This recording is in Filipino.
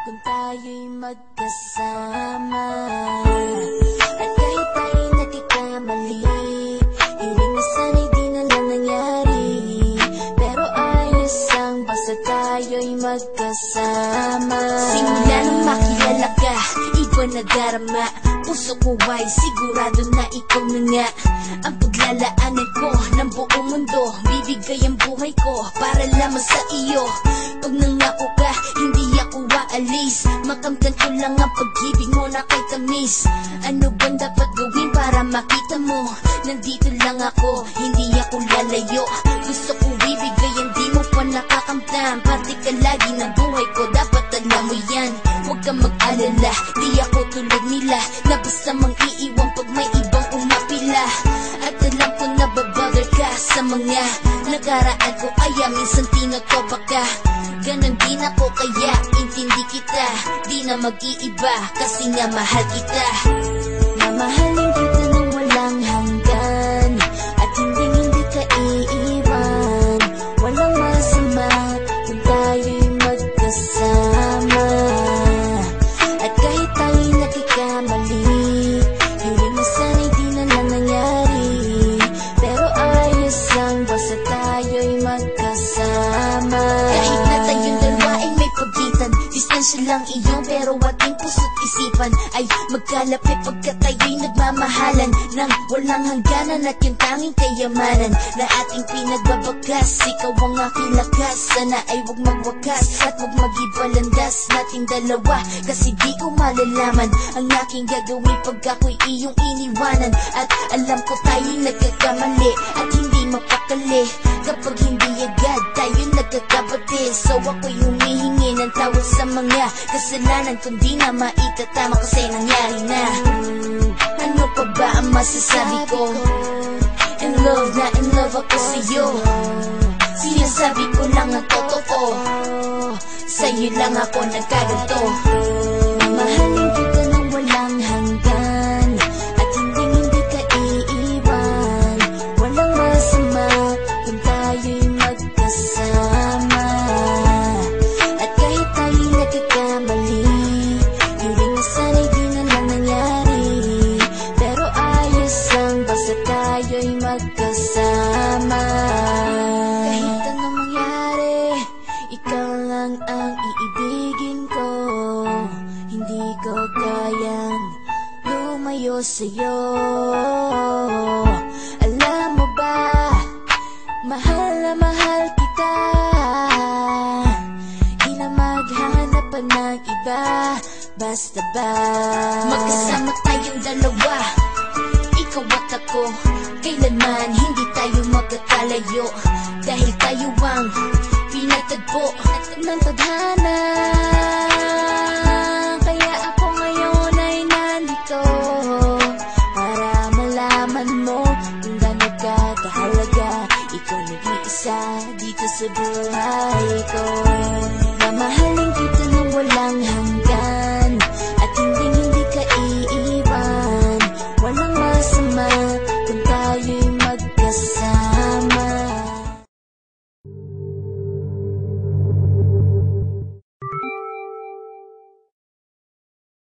kung tayo'y magkasama. At kahit tayo'y nagkakamali, hiling na sana'y di na lang nangyari. Pero ayos ang basta tayo'y magkasama. Simula nang makilala ka, iba na darama. Puso ko ay sigurado na ikaw na nga ang paglalaanan ko ng buong mundo. Bibigay ang buhay ko para lamang sa iyo. Pag nangako ka, hindi ako aalis. Makamtan ko lang ang pag-ibig mo na kay tamis. Ano bang dapat gawin para makita mo? Nandito lang ako, hindi ako lalayo. Gusto ko bibigay, hindi mo pa nakakamtan. Parte ka lagi ng buhay ko, dapat alam mo yan. Huwag kang mag-alala, di ako tulad nila na basta mang iiwan pag may ibang umapila. At alam ko na babother ka sa mga nakaraan ko, kaya minsan tinotopa ka. Ganon din ako, kaya intindi kita. Di na mag-iiba kasi nga mahal kita. Mamahalin kita nang walang hanggan, at hindi ka iiwan. Walang masama kung tayo'y magkasama. At kahit tayo'y nagkakamali, hiling na sana'y di na lang nangyari. Pero ayos lang basta tayo'y magkasama. Kahit na tayong dalawa ay may pagitan, distansya lang iyon pero ating puso't isipan ay magkalapit pagkat tayo'y nagmamahalan ng walang hangganan. At yung tanging kayamanan na ating pinagbabagas, ikaw ang aking lakas. Sana ay huwag magwakas at huwag mag-ibalandas nating dalawa, kasi di ko malalaman ang aking gagawin pag ako'y iyong iniwanan. At alam ko tayo'y nagkakamali at hindi mapakali kapag hindi agad tayo'y nagkakabati. So ako'y humihingi ng tawad sa mga kasalanan kung di na maitatama kasi nangyari na. Ano pa ba ang masasabi ko? In love na in love ako sa'yo. Sinasabi ko lang ang totoo, sa'yo lang ako nagkaganto. Mamahalin kita nang walang hanggan, at hindi ka iiwan. Walang masama kung tayo'y magkasama. At kahit tayo'y nagkakamali, hiling na sana'y di na lang nangyari. Pero ayos lang basta tayo'y magkasama. Kahit anong mangyari, ikaw lang ang iibigin ko. Hindi ko kayang lumayo sa'yo. Alam mo ba, mahal na mahal kita. Di na maghanap pa ng iba, basta ba magkasama tayong dalawa, ikaw at ako. Kailanman hindi tayo magkakalayo, dahil tayo ang pinagtagpo ng tadhana.